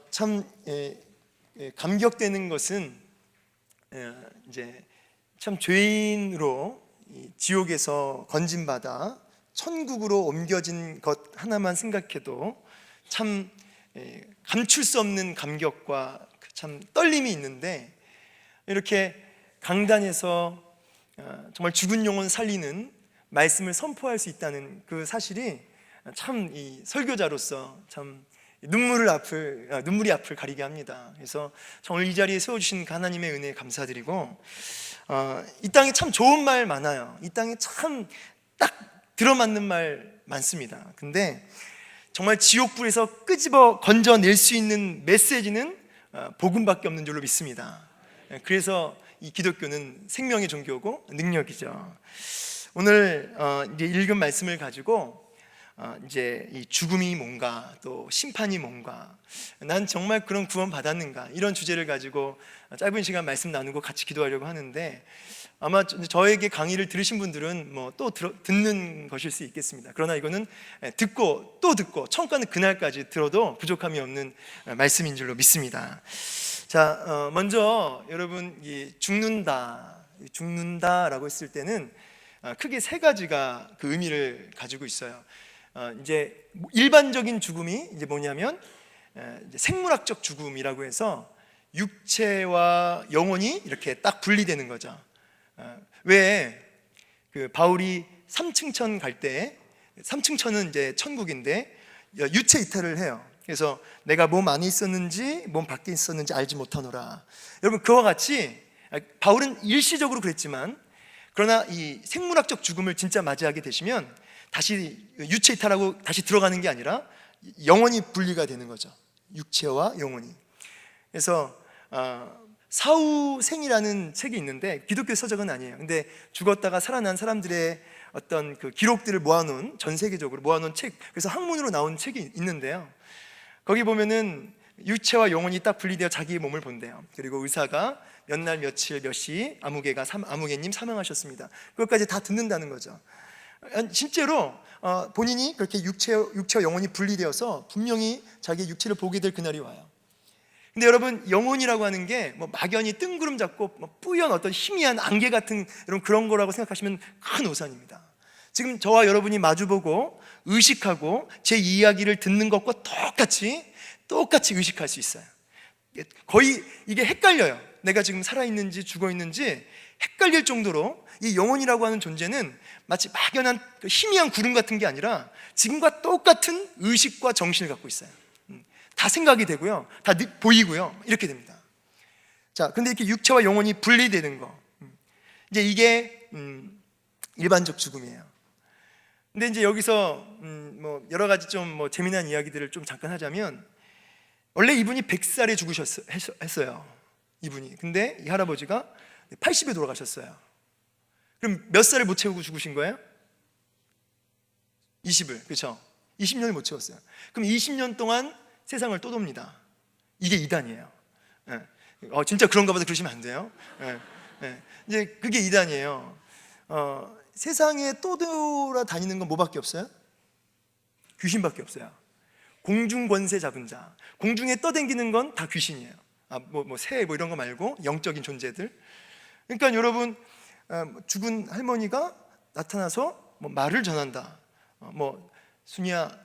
참 감격되는 것은 이제 참 죄인으로 지옥에서 건진받아 천국으로 옮겨진 것 하나만 생각해도 참 감출 수 없는 감격과 참 떨림이 있는데, 이렇게 강단에서 정말 죽은 영혼 살리는 말씀을 선포할 수 있다는 그 사실이 참 이 설교자로서 참 눈물이 앞을 가리게 합니다. 그래서 오늘 이 자리에 세워주신 하나님의 은혜에 감사드리고, 이 땅에 참 좋은 말 많아요. 이 땅에 참 딱 들어맞는 말 많습니다. 근데 정말 지옥불에서 끄집어 건져낼 수 있는 메시지는 복음밖에 없는 줄로 믿습니다. 그래서 이 기독교는 생명의 종교고 능력이죠. 오늘 이제 읽은 말씀을 가지고 이제 이 죽음이 뭔가, 또 심판이 뭔가, 난 정말 그런 구원 받았는가, 이런 주제를 가지고 짧은 시간 말씀 나누고 같이 기도하려고 하는데, 아마 저에게 강의를 들으신 분들은 뭐 또 듣는 것일 수 있겠습니다. 그러나 이거는 듣고 또 듣고 천국가는 그날까지 들어도 부족함이 없는 말씀인 줄로 믿습니다. 자, 먼저 여러분, 이 죽는다라고 했을 때는 크게 세 가지가 그 의미를 가지고 있어요. 이제 일반적인 죽음이 이제 뭐냐면 이제 생물학적 죽음이라고 해서 육체와 영혼이 이렇게 딱 분리되는 거죠. 왜 그 바울이 삼층천 갈 때, 삼층천은 이제 천국인데 유체 이탈을 해요. 그래서 내가 몸 안에 있었는지 몸 밖에 있었는지 알지 못하노라. 여러분, 그와 같이 바울은 일시적으로 그랬지만, 그러나 이 생물학적 죽음을 진짜 맞이하게 되시면 다시 유체 이탈하고 다시 들어가는 게 아니라 영혼이 분리가 되는 거죠. 육체와 영혼이. 그래서 사후생이라는 책이 있는데 기독교 서적은 아니에요. 근데 죽었다가 살아난 사람들의 어떤 그 기록들을 모아놓은, 전 세계적으로 모아놓은 책, 그래서 학문으로 나온 책이 있는데요, 거기 보면은 육체와 영혼이 딱 분리되어 자기의 몸을 본대요. 그리고 의사가 몇 날 며칠 몇 시 아무개님 사망하셨습니다, 그것까지 다 듣는다는 거죠. 실제로 본인이 그렇게 육체와 영혼이 분리되어서 분명히 자기의 육체를 보게 될 그날이 와요. 근데 여러분, 영혼이라고 하는 게 뭐 막연히 뜬구름 잡고 뭐 뿌연 어떤 희미한 안개 같은 그런 거라고 생각하시면 큰 오산입니다. 지금 저와 여러분이 마주보고 의식하고 제 이야기를 듣는 것과 똑같이 의식할 수 있어요. 거의 이게 헷갈려요. 내가 지금 살아있는지 죽어있는지 헷갈릴 정도로 이 영혼이라고 하는 존재는 마치 막연한 희미한 구름 같은 게 아니라 지금과 똑같은 의식과 정신을 갖고 있어요. 다 생각이 되고요, 다 보이고요, 이렇게 됩니다. 자, 근데 이렇게 육체와 영혼이 분리되는 거, 이제 이게 일반적 죽음이에요. 근데 이제 여기서 뭐 여러 가지 좀 뭐 재미난 이야기들을 좀 잠깐 하자면, 원래 이분이 100살에 죽으셨어요, 이분이. 근데 이 할아버지가 80에 돌아가셨어요. 그럼 몇 살을 못 채우고 죽으신 거예요? 20을, 그렇죠? 20년을 못 채웠어요. 그럼 20년 동안 세상을 또 돕니다. 이게 이단이에요. 진짜 그런가 보다 그러시면 안 돼요. 이제 그게 이단이에요. 세상에 또 돌아다니는 건 뭐밖에 없어요? 귀신밖에 없어요. 공중 권세 잡은 자, 공중에 떠댕기는 건 다 귀신이에요. 새 이런 거 말고 영적인 존재들. 그러니까 여러분, 죽은 할머니가 나타나서 뭐 말을 전한다. 순이야,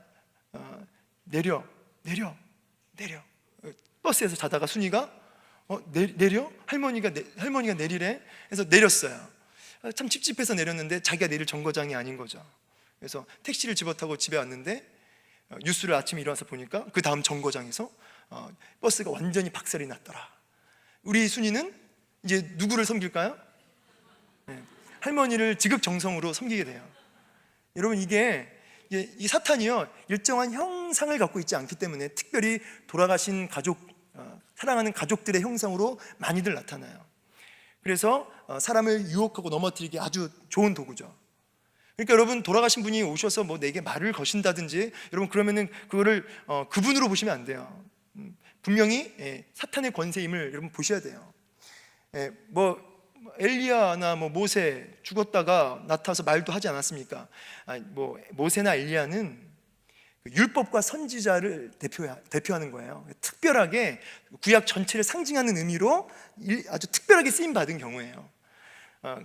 내려. 버스에서 자다가 순이가 내려? 할머니가 내리래. 그래서 내렸어요. 참 찝찝해서 내렸는데 자기가 내릴 정거장이 아닌 거죠. 그래서 택시를 집어타고 집에 왔는데 뉴스를 아침에 일어나서 보니까 그 다음 정거장에서 버스가 완전히 박살이 났더라. 우리 순이는 이제 누구를 섬길까요? 할머니를 지극정성으로 섬기게 돼요. 여러분, 이 사탄이요, 일정한 형상을 갖고 있지 않기 때문에 특별히 돌아가신 가족, 사랑하는 가족들의 형상으로 많이들 나타나요. 그래서 사람을 유혹하고 넘어뜨리기 아주 좋은 도구죠. 그러니까 여러분, 돌아가신 분이 오셔서 뭐 내게 말을 거신다든지, 여러분 그러면은 그거를 그분으로 보시면 안 돼요. 분명히 사탄의 권세임을 여러분 보셔야 돼요. 엘리야나 모세 죽었다가 나타나서 말도 하지 않았습니까? 모세나 엘리야는 율법과 선지자를 대표하는 거예요. 특별하게 구약 전체를 상징하는 의미로 아주 특별하게 쓰임 받은 경우예요.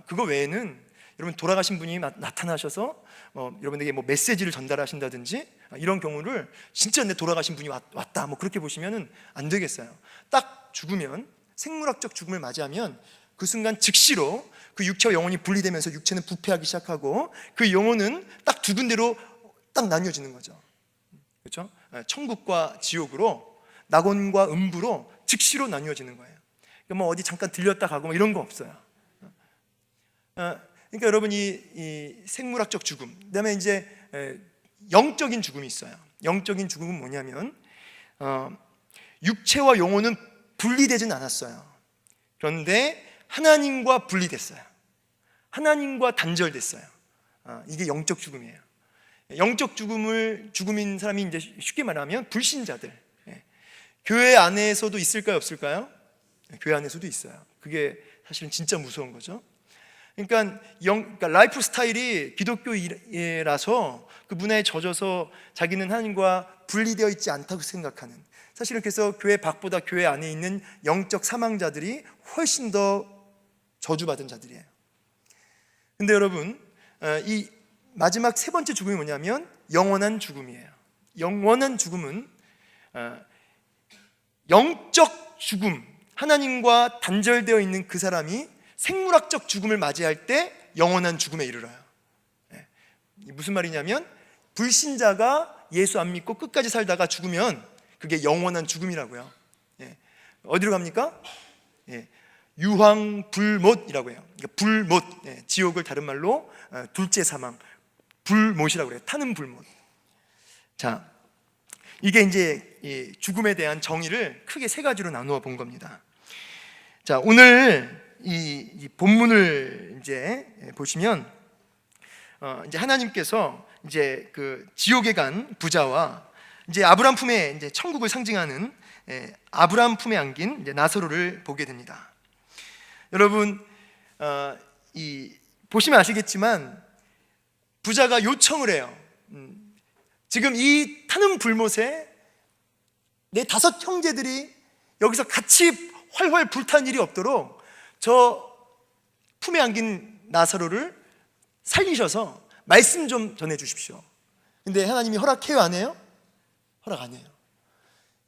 그거 외에는 여러분 돌아가신 분이 나타나셔서 여러분에게 뭐 메시지를 전달하신다든지 이런 경우를 진짜 내 돌아가신 분이 왔다 뭐 그렇게 보시면은 안 되겠어요. 딱 죽으면, 생물학적 죽음을 맞이하면 그 순간 즉시로 그 육체와 영혼이 분리되면서 육체는 부패하기 시작하고 그 영혼은 딱 두 군데로 딱 나뉘어지는 거죠. 그렇죠? 천국과 지옥으로, 낙원과 음부로 즉시로 나뉘어지는 거예요. 그러니까 뭐 어디 잠깐 들렸다 가고 뭐 이런 거 없어요. 그러니까 여러분이 이 생물학적 죽음, 그다음에 이제 영적인 죽음이 있어요. 영적인 죽음은 뭐냐면 육체와 영혼은 분리되진 않았어요. 그런데 하나님과 분리됐어요. 하나님과 단절됐어요. 이게 영적 죽음이에요. 영적 죽음인 사람이 이제 쉽게 말하면 불신자들. 교회 안에서도 있을까요, 없을까요? 교회 안에서도 있어요. 그게 사실은 진짜 무서운 거죠. 그러니까 라이프 스타일이 기독교라서 그 문화에 젖어서 자기는 하나님과 분리되어 있지 않다고 생각하는, 사실은 그래서 교회 밖보다 교회 안에 있는 영적 사망자들이 훨씬 더 저주받은 자들이에요. 근데 여러분, 이 마지막 세 번째 죽음이 뭐냐면 영원한 죽음이에요. 영원한 죽음은 영적 죽음, 하나님과 단절되어 있는 그 사람이 생물학적 죽음을 맞이할 때 영원한 죽음에 이르러요. 무슨 말이냐면 불신자가 예수 안 믿고 끝까지 살다가 죽으면 그게 영원한 죽음이라고요. 어디로 갑니까? 유황불못이라고 해요. 그러니까 불못, 지옥을 다른 말로 둘째 사망, 불못이라고 해요. 타는 불못. 자, 이게 이제 이 죽음에 대한 정의를 크게 세 가지로 나누어 본 겁니다. 자, 오늘 이 본문을 이제 보시면 이제 하나님께서 이제 그 지옥에 간 부자와 이제 아브람 품에 이제 천국을 상징하는 아브람 품에 안긴 이제 나사로를 보게 됩니다. 여러분, 이 보시면 아시겠지만 부자가 요청을 해요. 지금 이 타는 불못에 내 5 형제들이 여기서 같이 활활 불탄 일이 없도록 저 품에 안긴 나사로를 살리셔서 말씀 좀 전해 주십시오. 근데 하나님이 허락해요, 안 해요? 허락 안 해요.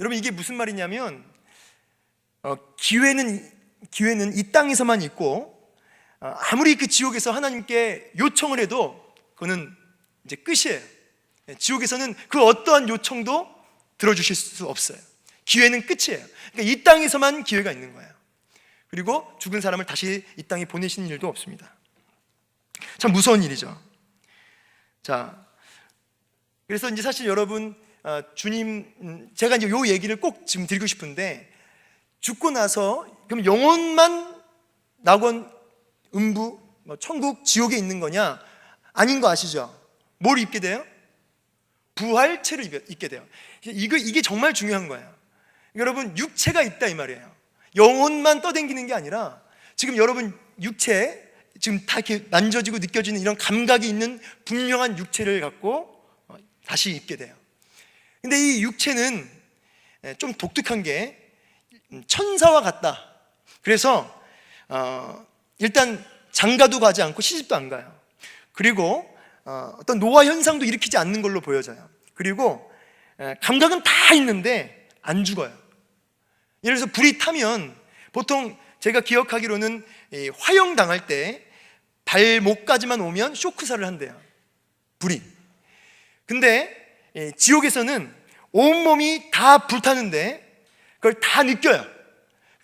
여러분, 이게 무슨 말이냐면 기회는 이 땅에서만 있고 아무리 그 지옥에서 하나님께 요청을 해도 그거는 이제 끝이에요. 지옥에서는 그 어떠한 요청도 들어주실 수 없어요. 기회는 끝이에요. 그러니까 이 땅에서만 기회가 있는 거예요. 그리고 죽은 사람을 다시 이 땅에 보내시는 일도 없습니다. 참 무서운 일이죠. 자, 그래서 이제 사실 여러분, 주님, 제가 이제 요 얘기를 꼭 지금 드리고 싶은데, 죽고 나서 그럼 영혼만 낙원, 음부, 천국, 지옥에 있는 거냐? 아닌 거 아시죠? 뭘 입게 돼요? 부활체를 입게 돼요. 이게 정말 중요한 거예요. 여러분, 육체가 있다 이 말이에요. 영혼만 떠댕기는 게 아니라 지금 여러분 육체, 지금 다 이렇게 만져지고 느껴지는 이런 감각이 있는 분명한 육체를 갖고 다시 입게 돼요. 근데 이 육체는 좀 독특한 게 천사와 같다. 그래서 일단 장가도 가지 않고 시집도 안 가요. 그리고 어떤 노화 현상도 일으키지 않는 걸로 보여져요. 그리고 감각은 다 있는데 안 죽어요. 예를 들어서 불이 타면 보통 제가 기억하기로는 화형 당할 때 발목까지만 오면 쇼크사를 한대요, 불이. 근데 지옥에서는 온몸이 다 불타는데 그걸 다 느껴요.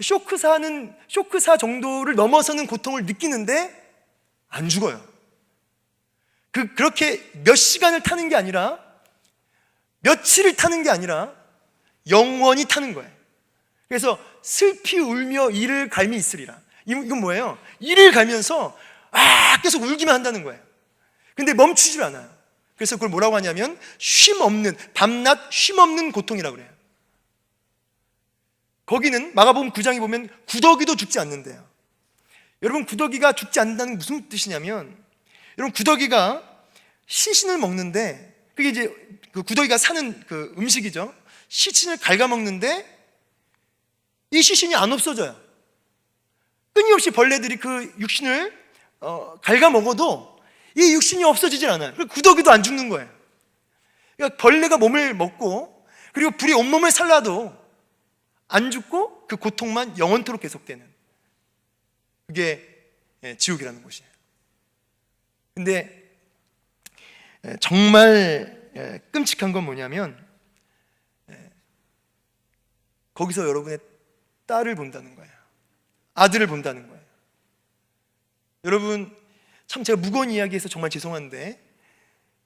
쇼크사 정도를 넘어서는 고통을 느끼는데 안 죽어요. 그렇게 몇 시간을 타는 게 아니라 며칠을 타는 게 아니라 영원히 타는 거예요. 그래서 슬피 울며 이를 갈미 있으리라. 이건 뭐예요? 이를 갈면서 계속 울기만 한다는 거예요. 근데 멈추질 않아요. 그래서 그걸 뭐라고 하냐면 쉼없는, 밤낮 쉼없는 고통이라고 그래요. 거기는 마가복음 9장에 보면 구더기도 죽지 않는데요. 여러분, 구더기가 죽지 않는다는 게 무슨 뜻이냐면, 여러분, 구더기가 신신을 먹는데 그게 이제 그 구더기가 사는 그 음식이죠. 시신을 갉아먹는데 이 시신이 안 없어져요. 끊임없이 벌레들이 그 육신을 갉아먹어도 이 육신이 없어지질 않아요. 구더기도 안 죽는 거예요. 그러니까 벌레가 몸을 먹고 그리고 불이 온몸을 살라도 안 죽고 그 고통만 영원토록 계속되는, 그게 지옥이라는 곳이에요. 근데 정말 끔찍한 건 뭐냐면 거기서 여러분의 딸을 본다는 거예요. 아들을 본다는 거예요. 여러분, 참 제가 무거운 이야기해서 정말 죄송한데,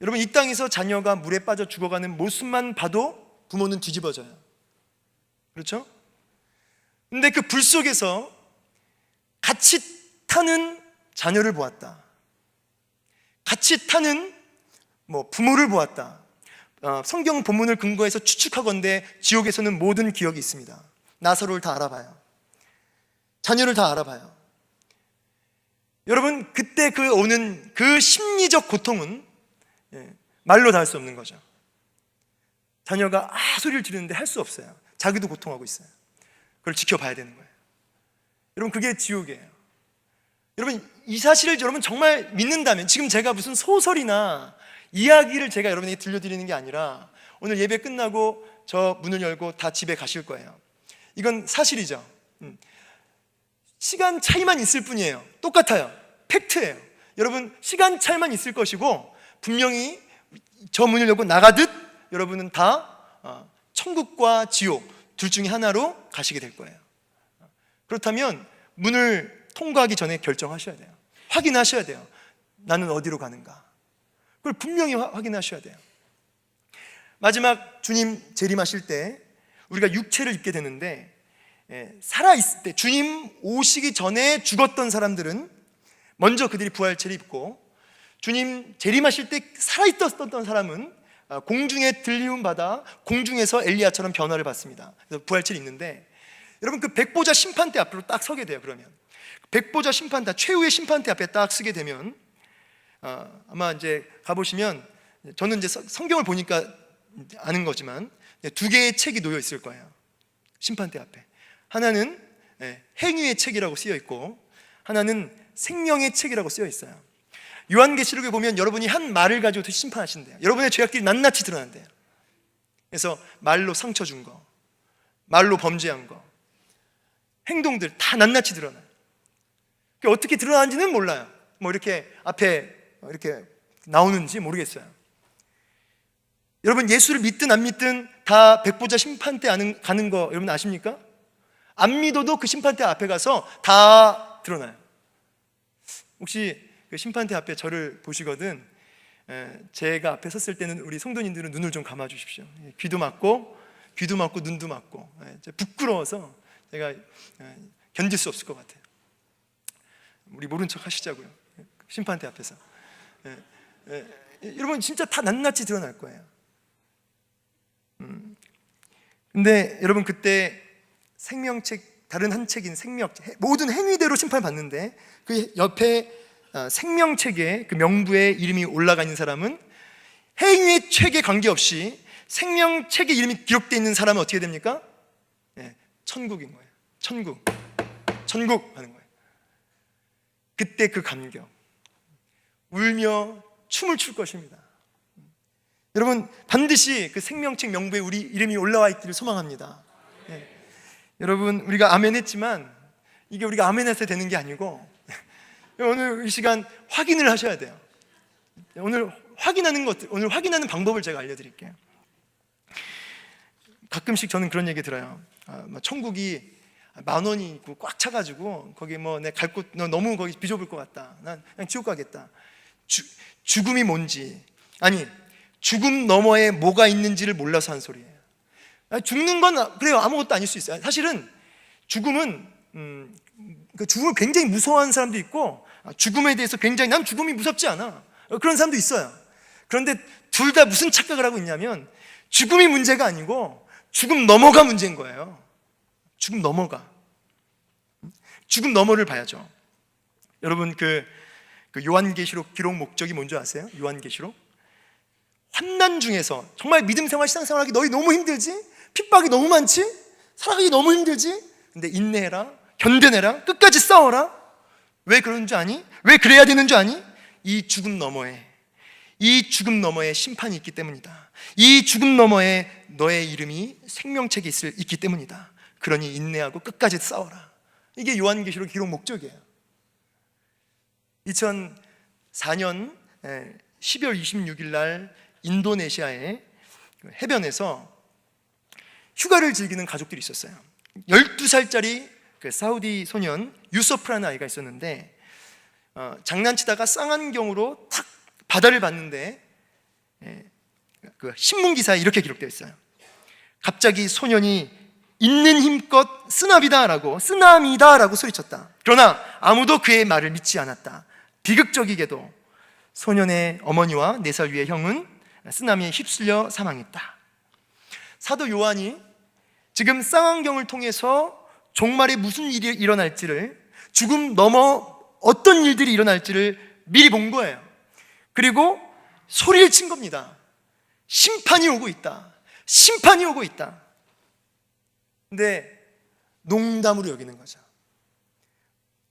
여러분, 이 땅에서 자녀가 물에 빠져 죽어가는 모습만 봐도 부모는 뒤집어져요. 그렇죠? 근데 그 불 속에서 같이 타는 자녀를 보았다, 같이 타는 부모를 보았다. 성경 본문을 근거해서 추측하건대 지옥에서는 모든 기억이 있습니다. 나사로를 다 알아봐요. 자녀를 다 알아봐요. 여러분, 그때 오는 그 심리적 고통은 말로 다 할 수 없는 거죠. 자녀가 소리를 지르는데 할 수 없어요. 자기도 고통하고 있어요. 그걸 지켜봐야 되는 거예요. 여러분, 그게 지옥이에요. 여러분, 이 사실을 여러분 정말 믿는다면, 지금 제가 무슨 소설이나 이야기를 제가 여러분에게 들려드리는 게 아니라 오늘 예배 끝나고 저 문을 열고 다 집에 가실 거예요. 이건 사실이죠. 시간 차이만 있을 뿐이에요. 똑같아요. 팩트예요. 여러분, 시간 차이만 있을 것이고 분명히 저 문을 열고 나가듯 여러분은 다 천국과 지옥 둘 중에 하나로 가시게 될 거예요. 그렇다면 문을 통과하기 전에 결정하셔야 돼요. 확인하셔야 돼요. 나는 어디로 가는가? 그걸 분명히 확인하셔야 돼요. 마지막 주님 재림하실 때 우리가 육체를 입게 되는데, 살아있을 때 주님 오시기 전에 죽었던 사람들은 먼저 그들이 부활체를 입고, 주님 재림하실 때 살아있었던 사람은 공중에 들리움 받아 공중에서 엘리야처럼 변화를 받습니다. 그래서 부활체를 입는데, 여러분, 그 백보자 심판대 앞으로 딱 서게 돼요. 그러면 백보자 심판대, 최후의 심판대 앞에 딱 서게 되면 아마 이제 가보시면, 저는 이제 성경을 보니까 아는 거지만 두 개의 책이 놓여 있을 거예요. 심판대 앞에 하나는 행위의 책이라고 쓰여 있고 하나는 생명의 책이라고 쓰여 있어요. 요한계시록에 보면 여러분이 한 말을 가지고 심판하신대요. 여러분의 죄악들이 낱낱이 드러난대요. 그래서 말로 상처 준 거, 말로 범죄한 거, 행동들 다 낱낱이 드러나요. 어떻게 드러나는지는 몰라요. 이렇게 앞에 이렇게 나오는지 모르겠어요. 여러분, 예수를 믿든 안 믿든 다 백보자 심판대 가는 거 여러분 아십니까? 안 믿어도 그 심판대 앞에 가서 다 드러나요. 혹시 그 심판대 앞에 저를 보시거든 제가 앞에 섰을 때는 우리 성도님들은 눈을 좀 감아 주십시오. 귀도 막고 눈도 막고, 부끄러워서 제가 견딜 수 없을 것 같아요. 우리 모른 척 하시자고요. 심판대 앞에서 여러분 진짜 다 낱낱이 드러날 거예요. 근데 여러분, 그때 생명책, 다른 한 책인 생명책, 모든 행위대로 심판받는데 그 옆에 생명책에 그 명부에 이름이 올라가 있는 사람은 행위의 책에 관계없이 생명책에 이름이 기록되어 있는 사람은 어떻게 됩니까? 천국인 거예요. 천국 하는 거예요. 그때 그 감격, 울며 춤을 출 것입니다. 여러분, 반드시 그 생명책 명부에 우리 이름이 올라와 있기를 소망합니다. 여러분, 우리가 아멘 했지만 이게 우리가 아멘 해서 되는 게 아니고 오늘 이 시간 확인을 하셔야 돼요. 오늘 확인하는 방법을 제가 알려드릴게요. 가끔씩 저는 그런 얘기 들어요. 천국이 10,000원이 있고 꽉 차가지고 거기 내 갈 곳 너무 거기 비좁을 것 같다. 난 그냥 지옥 가겠다. 죽음이 뭔지, 아니 죽음 너머에 뭐가 있는지를 몰라서 한 소리예요. 죽는 건 그래요, 아무것도 아닐 수 있어요. 사실은 죽음은 죽음을 굉장히 무서워하는 사람도 있고 죽음에 대해서 굉장히 난 죽음이 무섭지 않아 그런 사람도 있어요. 그런데 둘 다 무슨 착각을 하고 있냐면 죽음이 문제가 아니고 죽음 너머가 문제인 거예요. 죽음 너머를 봐야죠. 여러분, 그 요한계시록 기록 목적이 뭔지 아세요? 요한계시록 환난 중에서 정말 믿음 생활, 신앙 생활하기 너희 너무 힘들지? 핍박이 너무 많지? 살아가기 너무 힘들지? 근데 인내해라, 견뎌내라, 끝까지 싸워라. 왜 그러는 줄 아니? 왜 그래야 되는 줄 아니? 이 죽음 너머에 심판이 있기 때문이다. 이 죽음 너머에 너의 이름이 생명책에 있기 때문이다. 그러니 인내하고 끝까지 싸워라. 이게 요한계시록 기록 목적이에요. 2004년 12월 26일 날 인도네시아의 해변에서 휴가를 즐기는 가족들이 있었어요. 12살짜리 그 사우디 소년 유서프라는 아이가 있었는데 장난치다가 쌍안경으로 탁 바다를 봤는데 그 신문 기사에 이렇게 기록되어 있어요. 갑자기 소년이 있는 힘껏 쓰나미다라고 소리쳤다. 그러나 아무도 그의 말을 믿지 않았다. 비극적이게도 소년의 어머니와 4살 위의 형은 쓰나미에 휩쓸려 사망했다. 사도 요한이 지금 쌍안경을 통해서 종말에 무슨 일이 일어날지를, 죽음 넘어 어떤 일들이 일어날지를 미리 본 거예요. 그리고 소리를 친 겁니다. 심판이 오고 있다. 심판이 오고 있다. 근데 농담으로 여기는 거죠.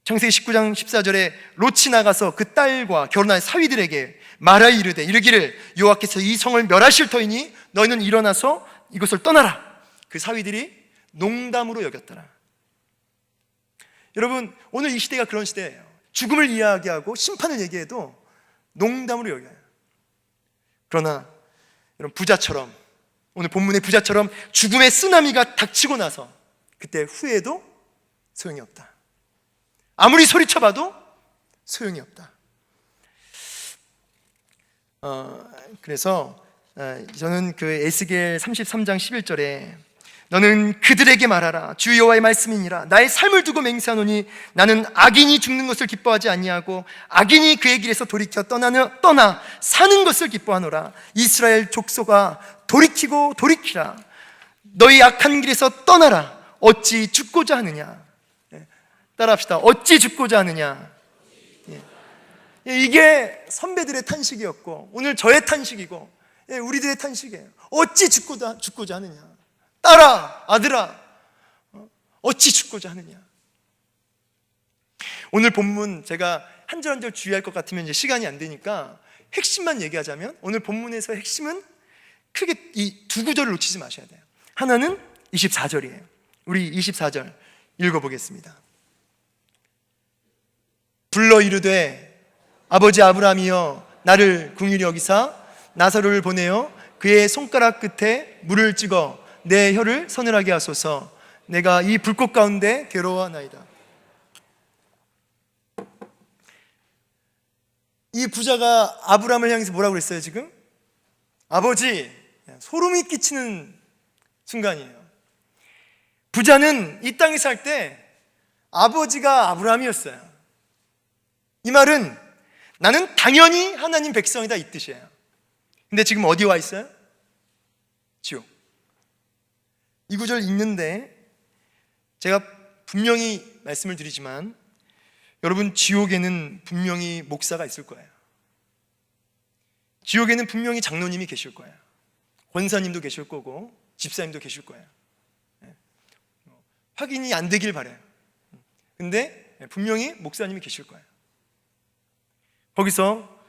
창세기 19장 14절에 롯이 나가서 그 딸과 결혼할 사위들에게 말하여 이르기를 여호와께서 이 성을 멸하실 터이니 너희는 일어나서 이곳을 떠나라. 그 사위들이 농담으로 여겼더라. 여러분, 오늘 이 시대가 그런 시대예요. 죽음을 이야기하고 심판을 얘기해도 농담으로 여겨요. 그러나 여러분, 부자처럼, 오늘 본문의 부자처럼 죽음의 쓰나미가 닥치고 나서 그때 후회도 소용이 없다. 아무리 소리쳐봐도 소용이 없다. 그래서 저는 그 에스겔 33장 11절에 너는 그들에게 말하라. 주 여호와의 말씀이니라. 나의 삶을 두고 맹세하노니 나는 악인이 죽는 것을 기뻐하지 아니하고 악인이 그의 길에서 돌이켜 떠나 사는 것을 기뻐하노라. 이스라엘 족속아, 돌이키라. 너희 악한 길에서 떠나라. 어찌 죽고자 하느냐. 따라합시다. 어찌 죽고자 하느냐. 이게 선배들의 탄식이었고 오늘 저의 탄식이고 우리들의 탄식이에요. 어찌 죽고자 하느냐. 딸아, 아들아, 어찌 죽고자 하느냐. 오늘 본문 제가 한 절 한 절 주의할 것 같으면 이제 시간이 안 되니까 핵심만 얘기하자면 오늘 본문에서 핵심은 크게 이 두 구절을 놓치지 마셔야 돼요. 하나는 24절이에요. 우리 24절 읽어보겠습니다. 불러 이르되 아버지 아브라함이여 나를 긍휼히 여기사 나사로를 보내어 그의 손가락 끝에 물을 찍어 내 혀를 서늘하게 하소서. 내가 이 불꽃 가운데 괴로워하나이다. 이 부자가 아브라함을 향해서 뭐라고 그랬어요 지금? 아버지, 소름이 끼치는 순간이에요. 부자는 이 땅에 살 때 아버지가 아브라함이었어요. 이 말은 나는 당연히 하나님 백성이다 이 뜻이에요. 근데 지금 어디 와 있어요? 지옥. 이 구절 읽는데 제가 분명히 말씀을 드리지만 여러분, 지옥에는 분명히 목사가 있을 거예요. 지옥에는 분명히 장로님이 계실 거예요. 권사님도 계실 거고 집사님도 계실 거예요. 확인이 안 되길 바라요. 근데 분명히 목사님이 계실 거예요. 거기서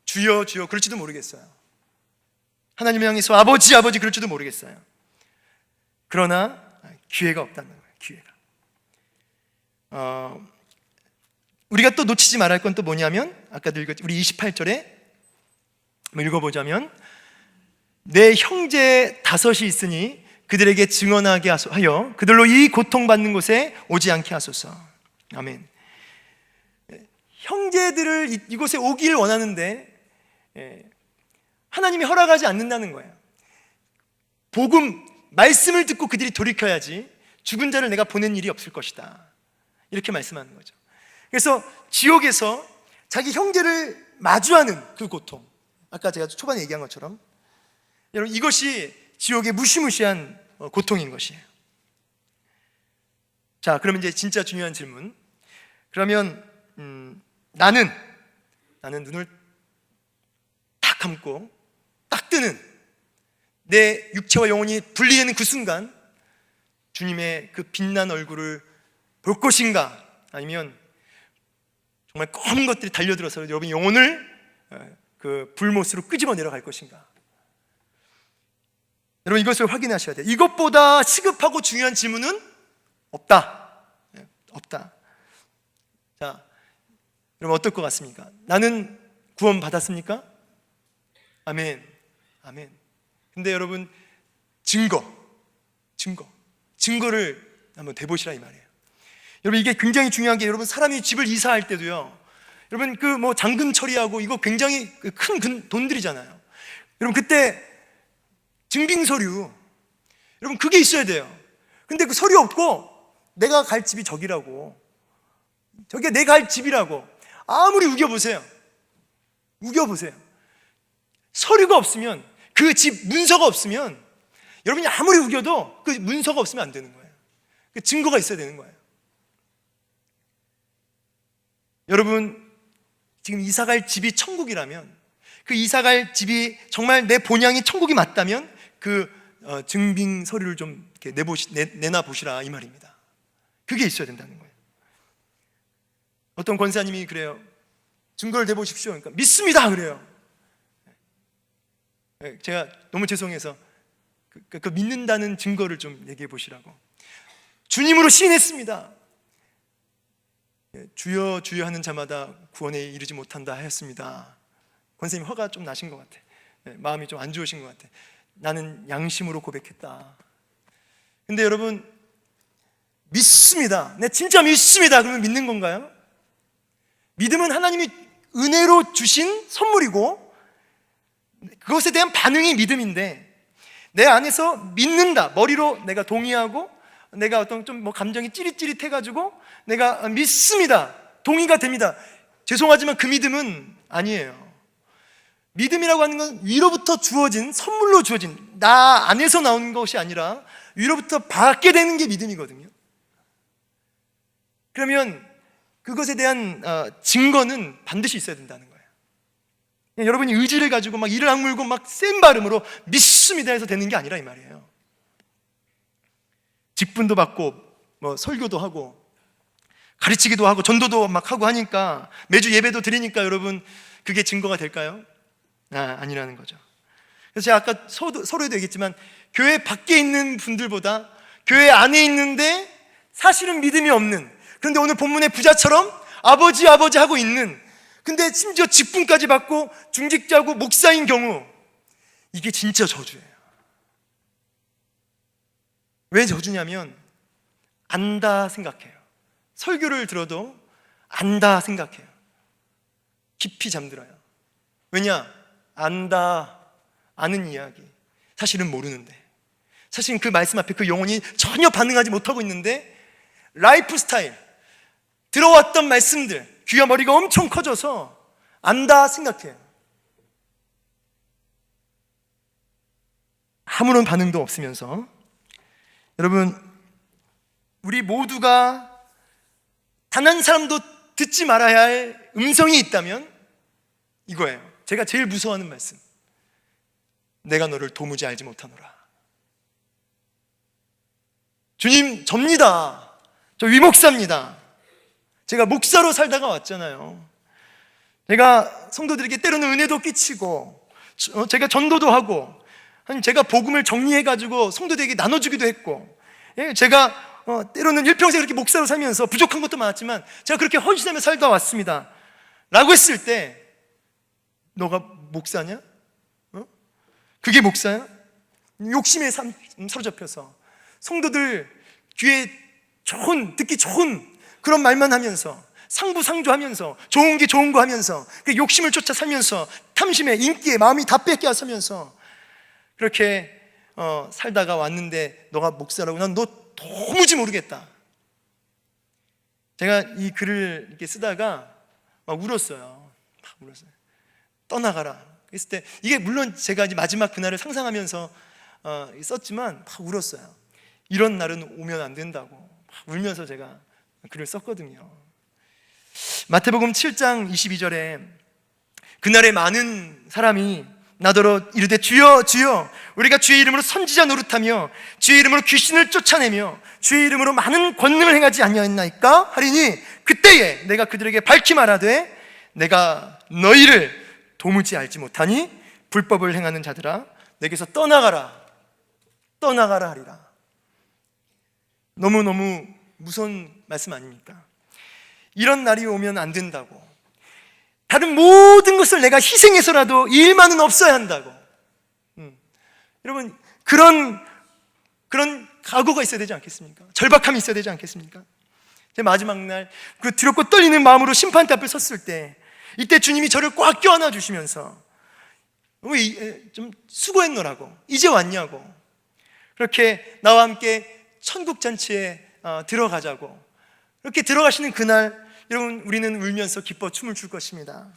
주여 주여 그럴지도 모르겠어요. 하나님을 향해서 아버지 아버지 그럴지도 모르겠어요. 그러나 기회가 없다는 거예요. 기회가. 우리가 또 놓치지 말아야 할 건 또 뭐냐면 아까도 읽었지, 우리 28절에 읽어보자면 내 형제 5이 있으니 그들에게 증언하게 하여 그들로 이 고통받는 곳에 오지 않게 하소서. 아멘. 형제들을 이곳에 오길 원하는데 하나님이 허락하지 않는다는 거예요. 복음, 말씀을 듣고 그들이 돌이켜야지 죽은 자를 내가 보낸 일이 없을 것이다, 이렇게 말씀하는 거죠. 그래서 지옥에서 자기 형제를 마주하는 그 고통, 아까 제가 초반에 얘기한 것처럼 여러분, 이것이 지옥의 무시무시한 고통인 것이에요. 자, 그러면 이제 진짜 중요한 질문. 그러면 나는 눈을 딱 감고 딱 뜨는, 내 육체와 영혼이 분리되는 그 순간 주님의 그 빛난 얼굴을 볼 것인가, 아니면 정말 검은 것들이 달려들어서 여러분 영혼을 그 불못으로 끄집어 내려갈 것인가. 여러분 이것을 확인하셔야 돼요. 이것보다 시급하고 중요한 질문은 없다. 없다. 자, 여러분 어떨 것 같습니까? 나는 구원 받았습니까? 아멘. 아멘. 근데 여러분 증거를 한번 대보시라 이 말이에요. 여러분 이게 굉장히 중요한 게, 여러분 사람이 집을 이사할 때도요, 여러분 그 뭐 잔금 처리하고 이거 굉장히 큰 돈들이잖아요. 여러분 그때 증빙 서류, 여러분 그게 있어야 돼요. 근데 그 서류 없고 내가 갈 집이 저기라고, 저게 내가 갈 집이라고 아무리 우겨보세요. 서류가 없으면, 그 집 문서가 없으면, 여러분이 아무리 우겨도 그 문서가 없으면 안 되는 거예요. 그 증거가 있어야 되는 거예요. 여러분 지금 이사갈 집이 천국이라면, 그 이사갈 집이 정말 내 본향이 천국이 맞다면 그 증빙 서류를 좀 이렇게 내놔 보시라 이 말입니다. 그게 있어야 된다는 거예요. 어떤 권사님이 그래요. 증거를 대보십시오. 그러니까 믿습니다 그래요. 제가 너무 죄송해서 그 믿는다는 증거를 좀 얘기해 보시라고. 주님으로 시인했습니다. 주여 주여 하는 자마다 구원에 이르지 못한다 하였습니다. 권사님 화가 좀 나신 것 같아. 마음이 좀 안 좋으신 것 같아. 나는 양심으로 고백했다. 근데 여러분 믿습니다, 네 진짜 믿습니다 그러면 믿는 건가요? 믿음은 하나님이 은혜로 주신 선물이고 그것에 대한 반응이 믿음인데, 내 안에서 믿는다, 머리로 내가 동의하고 내가 어떤 좀 뭐 감정이 찌릿찌릿해가지고 내가 믿습니다, 동의가 됩니다. 죄송하지만 그 믿음은 아니에요. 믿음이라고 하는 건 위로부터 주어진, 선물로 주어진, 나 안에서 나오는 것이 아니라 위로부터 받게 되는 게 믿음이거든요. 그러면 그것에 대한 증거는 반드시 있어야 된다는 거예요. 여러분이 의지를 가지고 막 이를 악물고 막 센 발음으로 믿습니다 해서 되는 게 아니라 이 말이에요. 직분도 받고 뭐 설교도 하고 가르치기도 하고 전도도 막 하고 하니까, 매주 예배도 드리니까 여러분 그게 증거가 될까요? 아니라는 거죠. 그래서 제가 아까 서로에도 얘기했지만, 교회 밖에 있는 분들보다 교회 안에 있는데 사실은 믿음이 없는, 그런데 오늘 본문의 부자처럼 아버지 하고 있는, 근데 심지어 직분까지 받고 중직자고 목사인 경우, 이게 진짜 저주예요. 왜 저주냐면 안다 생각해요. 설교를 들어도 안다 생각해요. 깊이 잠들어요. 왜냐? 안다, 아는 이야기, 사실은 모르는데, 사실은 그 말씀 앞에 그 영혼이 전혀 반응하지 못하고 있는데, 라이프 스타일, 들어왔던 말씀들, 귀와 머리가 엄청 커져서 안다 생각해요. 아무런 반응도 없으면서. 여러분, 우리 모두가 단 한 사람도 듣지 말아야 할 음성이 있다면 이거예요. 제가 제일 무서워하는 말씀. 내가 너를 도무지 알지 못하노라. 주님, 접니다. 저 위목사입니다. 제가 목사로 살다가 왔잖아요. 제가 성도들에게 때로는 은혜도 끼치고, 제가 전도도 하고, 제가 복음을 정리해가지고 성도들에게 나눠주기도 했고, 제가 때로는 일평생 그렇게 목사로 살면서 부족한 것도 많았지만 제가 그렇게 헌신하며 살다 왔습니다 라고 했을 때, 너가 목사냐? 그게 목사야? 욕심에 사로잡혀서 성도들 귀에 좋은, 듣기 좋은 그런 말만 하면서, 상부상조하면서 좋은 게 좋은 거 하면서 그 욕심을 쫓아 살면서 탐심에, 인기에 마음이 다 뺏겨서면서 그렇게 살다가 왔는데, 너가 목사라고? 난 너 도무지 모르겠다. 제가 이 글을 이렇게 쓰다가 막 울었어요. 막 울었어요. 떠나가라. 그랬을 때, 이게 물론 제가 이제 마지막 그날을 상상하면서 썼지만 막 울었어요. 이런 날은 오면 안 된다고 막 울면서 제가 글을 썼거든요. 마태복음 7장 22절에 그날에 많은 사람이 나더러 이르되 주여 주여 우리가 주의 이름으로 선지자 노릇하며 주의 이름으로 귀신을 쫓아내며 주의 이름으로 많은 권능을 행하지 아니하였나이까 하리니 그때에 내가 그들에게 밝히 말하되 내가 너희를 도무지 알지 못하니 불법을 행하는 자들아 내게서 떠나가라 하리라. 너무너무 무서운 말씀 아닙니까? 이런 날이 오면 안 된다고, 다른 모든 것을 내가 희생해서라도 이 일만은 없어야 한다고. 여러분, 그런 각오가 있어야 되지 않겠습니까? 절박함이 있어야 되지 않겠습니까? 제 마지막 날 그 두렵고 떨리는 마음으로 심판대 앞에 섰을 때, 이때 주님이 저를 꽉 껴안아 주시면서 좀 수고했노라고, 이제 왔냐고, 그렇게 나와 함께 천국 잔치에 들어가자고, 그렇게 들어가시는 그날 여러분, 우리는 울면서 기뻐 춤을 출 것입니다.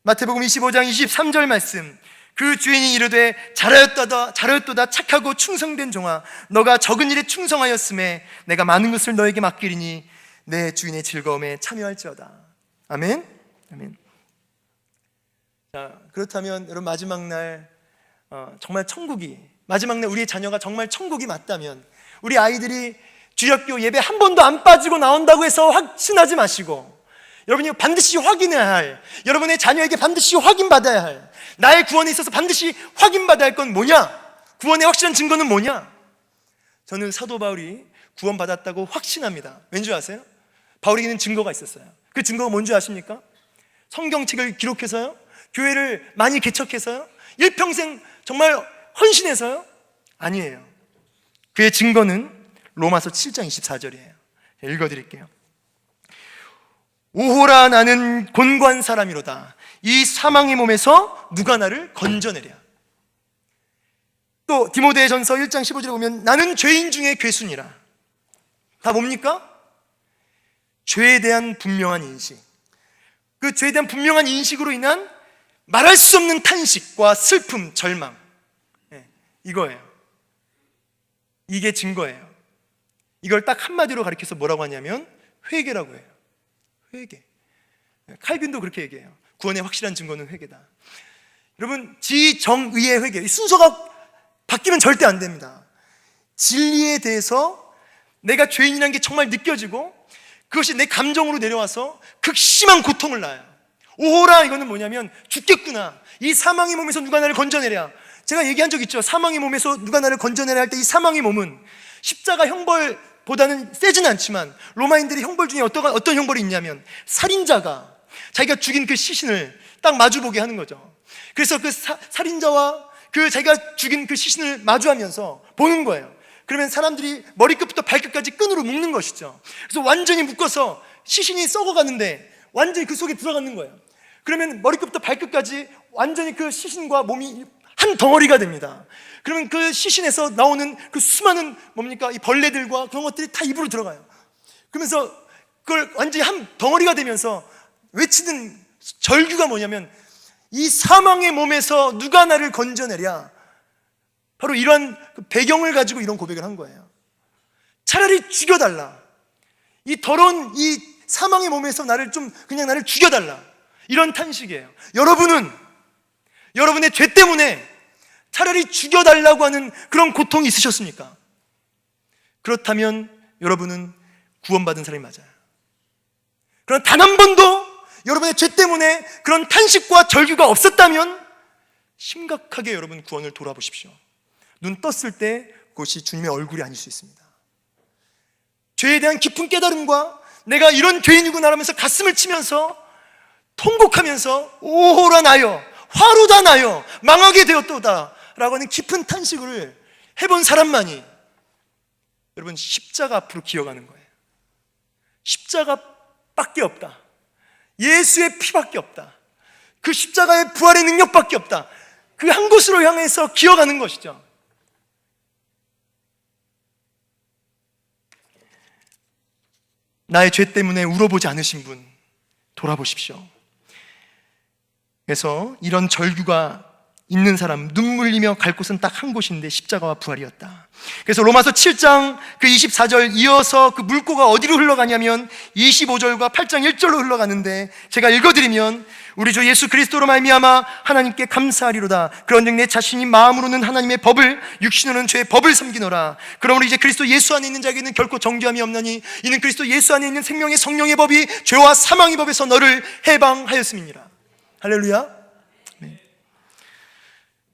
마태복음 25장 23절 말씀, 그 주인이 이르되 잘하였도다 착하고 충성된 종아, 너가 적은 일에 충성하였음에 내가 많은 것을 너에게 맡기리니 내 주인의 즐거움에 참여할지어다. 아멘. 아멘. 자, 그렇다면 여러분, 마지막 날 정말 천국이, 마지막 날 우리의 자녀가 정말 천국이 맞다면, 우리 아이들이 주일학교 예배 한 번도 안 빠지고 나온다고 해서 확신하지 마시고, 여러분이 반드시 확인해야 할, 여러분의 자녀에게 반드시 확인받아야 할, 나의 구원에 있어서 반드시 확인받아야 할 건 뭐냐? 구원의 확실한 증거는 뭐냐? 저는 사도 바울이 구원받았다고 확신합니다. 왠지 아세요? 바울에게는 증거가 있었어요. 그 증거가 뭔지 아십니까? 성경책을 기록해서요? 교회를 많이 개척해서요? 일평생 정말 헌신해서요? 아니에요. 그의 증거는 로마서 7장 24절이에요. 읽어드릴게요. 오호라 나는 곤고한 사람이로다. 이 사망의 몸에서 누가 나를 건져내랴. 또 디모데전서 1장 15절에 보면 나는 죄인 중에 괴순이라. 다 뭡니까? 죄에 대한 분명한 인식, 그 죄에 대한 분명한 인식으로 인한 말할 수 없는 탄식과 슬픔, 절망, 이거예요. 이게 증거예요. 이걸 딱 한마디로 가리켜서 뭐라고 하냐면 회개라고 해요. 회개. 칼빈도 그렇게 얘기해요. 구원의 확실한 증거는 회개다. 여러분, 지정의의 회개, 순서가 바뀌면 절대 안 됩니다. 진리에 대해서 내가 죄인이라는 게 정말 느껴지고 그것이 내 감정으로 내려와서 극심한 고통을 낳아요. 오호라, 이거는 뭐냐면 죽겠구나, 이 사망의 몸에서 누가 나를 건져내랴. 제가 얘기한 적 있죠. 사망의 몸에서 누가 나를 건져내랴 할 때 이 사망의 몸은 십자가 형벌보다는 세진 않지만 로마인들이 형벌 중에 어떤 형벌이 있냐면 살인자가 자기가 죽인 그 시신을 딱 마주보게 하는 거죠. 그래서 그 살인자와 그 자기가 죽인 그 시신을 마주하면서 보는 거예요. 그러면 사람들이 머리끝부터 발끝까지 끈으로 묶는 것이죠. 그래서 완전히 묶어서 시신이 썩어가는데 완전히 그 속에 들어가는 거예요. 그러면 머리끝부터 발끝까지 완전히 그 시신과 몸이 한 덩어리가 됩니다. 그러면 그 시신에서 나오는 그 수많은 뭡니까? 이 벌레들과 그런 것들이 다 입으로 들어가요. 그러면서 그걸 완전히 한 덩어리가 되면서 외치는 절규가 뭐냐면 이 사망의 몸에서 누가 나를 건져내랴. 바로 이러한 배경을 가지고 이런 고백을 한 거예요. 차라리 죽여달라. 이 더러운 이 사망의 몸에서 그냥 나를 죽여달라. 이런 탄식이에요. 여러분은 여러분의 죄 때문에 차라리 죽여달라고 하는 그런 고통이 있으셨습니까? 그렇다면 여러분은 구원받은 사람이 맞아요. 그러나 단 한 번도 여러분의 죄 때문에 그런 탄식과 절규가 없었다면 심각하게 여러분 구원을 돌아보십시오. 눈 떴을 때 그것이 주님의 얼굴이 아닐 수 있습니다. 죄에 대한 깊은 깨달음과 내가 이런 죄인이구나 하면서 가슴을 치면서 통곡하면서 오호라 나여, 화루다 나여, 망하게 되었도다 라고 하는 깊은 탄식을 해본 사람만이 여러분 십자가 앞으로 기어가는 거예요. 십자가밖에 없다. 예수의 피밖에 없다. 그 십자가의 부활의 능력밖에 없다. 그 한 곳으로 향해서 기어가는 것이죠. 나의 죄 때문에 울어보지 않으신 분 돌아보십시오. 그래서 이런 절규가 있는 사람, 눈물 흘리며 갈 곳은 딱 한 곳인데 십자가와 부활이었다. 그래서 로마서 7장 그 24절 이어서 그 물꼬가 어디로 흘러가냐면 25절과 8장 1절로 흘러가는데, 제가 읽어드리면 우리 주 예수 그리스도로 말미암아 하나님께 감사하리로다. 그런즉 내 자신이 마음으로는 하나님의 법을, 육신으로는 죄의 법을 섬기노라. 그러므로 이제 그리스도 예수 안에 있는 자에게는 결코 정죄함이 없나니 이는 그리스도 예수 안에 있는 생명의 성령의 법이 죄와 사망의 법에서 너를 해방하였음이니라. 할렐루야. 네.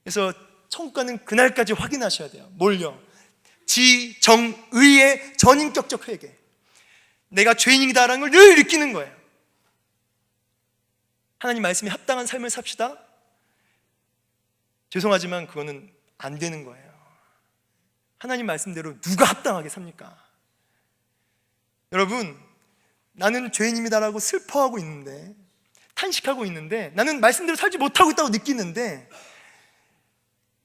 그래서 천국 가는 그날까지 확인하셔야 돼요. 뭘요? 지정의의 전인격적 회개. 내가 죄인이다라는 걸 늘 느끼는 거예요. 하나님 말씀에 합당한 삶을 삽시다. 죄송하지만 그거는 안 되는 거예요. 하나님 말씀대로 누가 합당하게 삽니까? 여러분, 나는 죄인입니다라고 슬퍼하고 있는데, 탄식하고 있는데, 나는 말씀대로 살지 못하고 있다고 느끼는데,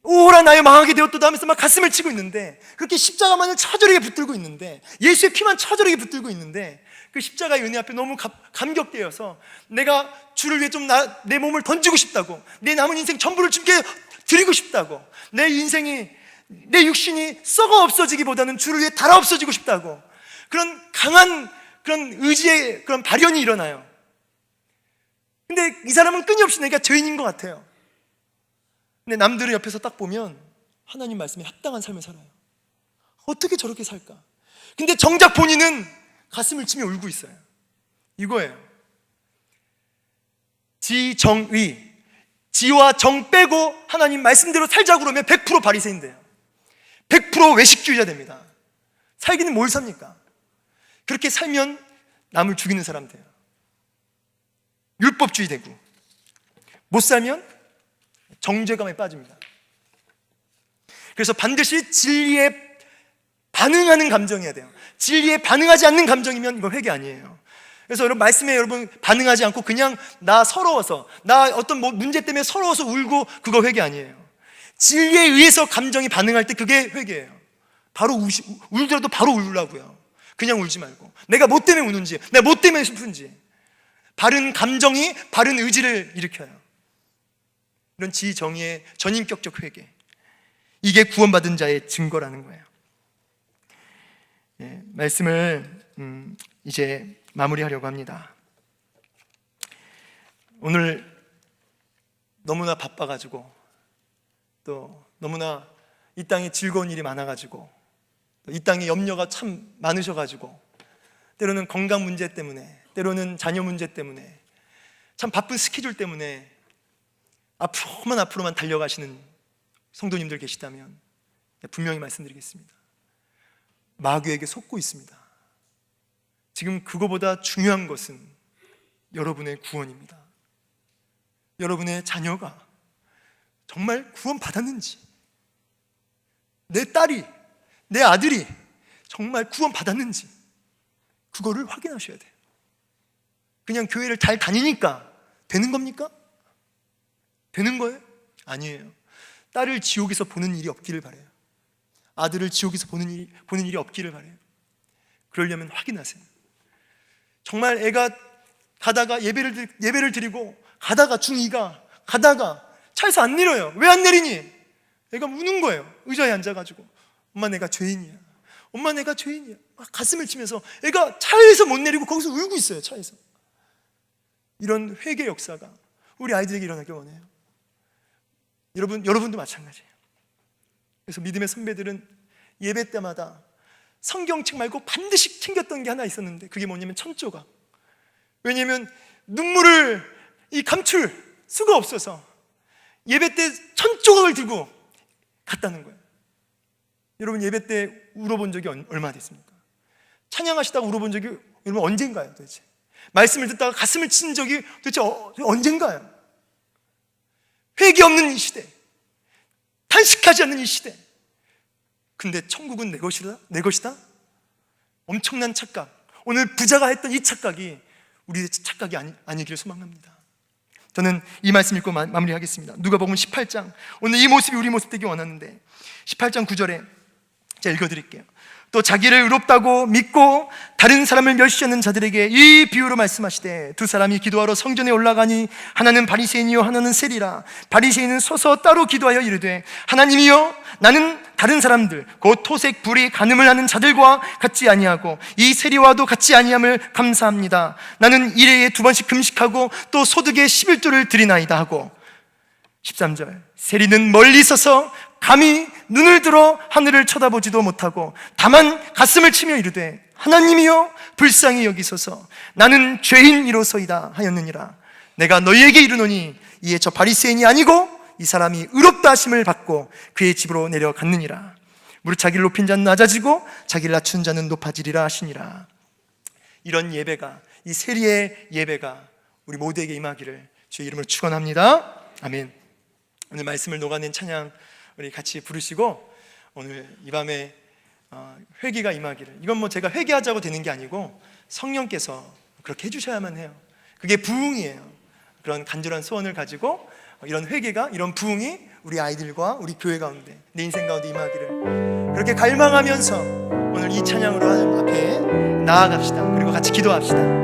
오라 나여 망하게 되었도다 하면서 막 가슴을 치고 있는데, 그렇게 십자가만을 처절하게 붙들고 있는데, 예수의 피만 처절하게 붙들고 있는데, 그 십자가의 은혜 앞에 너무 감격되어서 내가 주를 위해 좀 내 몸을 던지고 싶다고, 내 남은 인생 전부를 주께 드리고 싶다고, 내 인생이, 내 육신이 썩어 없어지기보다는 주를 위해 달아 없어지고 싶다고, 그런 강한 그런 의지의 그런 발현이 일어나요. 근데 이 사람은 끊임없이 내가 죄인인 것 같아요. 근데 남들은 옆에서 딱 보면 하나님 말씀에 합당한 삶을 살아요. 어떻게 저렇게 살까? 근데 정작 본인은 가슴을 치며 울고 있어요. 이거예요. 지정의, 지와 정 빼고 하나님 말씀대로 살자고 그러면 100% 바리새인 돼요. 100% 외식주의자 됩니다. 살기는 뭘 삽니까? 그렇게 살면 남을 죽이는 사람 돼요. 율법주의 되고, 못 살면 정죄감에 빠집니다. 그래서 반드시 진리에 반응하는 감정이어야 돼요. 진리에 반응하지 않는 감정이면 이거 회개 아니에요. 그래서 여러분, 말씀에 여러분 반응하지 않고 그냥 나 서러워서, 나 어떤 문제 때문에 서러워서 울고, 그거 회개 아니에요. 진리에 의해서 감정이 반응할 때 그게 회개예요. 바로 울더라도 바로 울라고요. 그냥 울지 말고, 내가 뭐 때문에 우는지, 내가 뭐 때문에 슬픈지, 바른 감정이 바른 의지를 일으켜요. 이런 지정의의 전인격적 회개, 이게 구원받은 자의 증거라는 거예요. 예, 말씀을 이제 마무리하려고 합니다. 오늘 너무나 바빠가지고, 또 너무나 이 땅에 즐거운 일이 많아가지고, 또 이 땅에 염려가 참 많으셔가지고, 때로는 건강 문제 때문에, 때로는 자녀 문제 때문에, 참 바쁜 스케줄 때문에 앞으로만 달려가시는 성도님들 계시다면 분명히 말씀드리겠습니다. 마귀에게 속고 있습니다. 지금 그거보다 중요한 것은 여러분의 구원입니다. 여러분의 자녀가 정말 구원받았는지, 내 딸이, 내 아들이 정말 구원받았는지, 그거를 확인하셔야 돼요. 그냥 교회를 잘 다니니까 되는 겁니까? 되는 거예요? 아니에요. 딸을 지옥에서 보는 일이 없기를 바라요. 아들을 지옥에서 보는 일이 없기를 바라요. 그러려면 확인하세요. 정말 애가 가다가 예배를 드리고 가다가 중2가 가다가 차에서 안 내려요. 왜 안 내리니? 애가 우는 거예요. 의자에 앉아가지고, 엄마 내가 죄인이야, 엄마 내가 죄인이야, 막 가슴을 치면서 애가 차에서 못 내리고 거기서 울고 있어요. 차에서. 이런 회개 역사가 우리 아이들에게 일어나길 원해요. 여러분도 마찬가지예요. 그래서 믿음의 선배들은 예배 때마다 성경책 말고 반드시 챙겼던 게 하나 있었는데, 그게 뭐냐면 천조각. 왜냐하면 눈물을 감출 수가 없어서 예배 때 천조각을 들고 갔다는 거예요. 여러분, 예배 때 울어본 적이 얼마나 됐습니까? 찬양하시다가 울어본 적이 여러분 언젠가요 도대체? 말씀을 듣다가 가슴을 친 적이 도대체 언젠가요? 회개 없는 이 시대, 탄식하지 않는 이 시대. 근데 천국은 내 것이다? 엄청난 착각. 오늘 부자가 했던 이 착각이 우리의 착각이 아니기를 소망합니다. 저는 이 말씀 읽고 마무리하겠습니다. 누가복음 18장, 오늘 이 모습이 우리 모습 되기 원하는데 18장 9절에 제가 읽어드릴게요. 또 자기를 의롭다고 믿고 다른 사람을 멸시하는 자들에게 이 비유로 말씀하시되 두 사람이 기도하러 성전에 올라가니 하나는 바리새인이요 하나는 세리라. 바리새인은 서서 따로 기도하여 이르되 하나님이여 나는 다른 사람들 곧 토색 불의 간음을 하는 자들과 같지 아니하고 이 세리와도 같지 아니함을 감사합니다. 나는 일회에 2번씩 금식하고 또 소득의 11조를 드리나이다 하고 13절 세리는 멀리 서서 감히 눈을 들어 하늘을 쳐다보지도 못하고 다만 가슴을 치며 이르되 하나님이여 불쌍히 여기소서 나는 죄인이로소이다 하였느니라. 내가 너희에게 이르노니 이에 저 바리새인이 아니고 이 사람이 의롭다 하심을 받고 그의 집으로 내려갔느니라. 무릇 자기를 높인 자는 낮아지고 자기를 낮춘 자는 높아지리라 하시니라. 이런 예배가, 이 세리의 예배가 우리 모두에게 임하기를 주의 이름으로 축원합니다. 아멘. 오늘 말씀을 녹아낸 찬양 우리 같이 부르시고 오늘 이 밤에 회개가 임하기를, 이건 뭐 제가 회개하자고 되는 게 아니고 성령께서 그렇게 해주셔야만 해요. 그게 부흥이에요. 그런 간절한 소원을 가지고 이런 회개가, 이런 부흥이 우리 아이들과 우리 교회 가운데, 내 인생 가운데 임하기를 그렇게 갈망하면서 오늘 이 찬양으로 하나님 앞에 나아갑시다. 그리고 같이 기도합시다.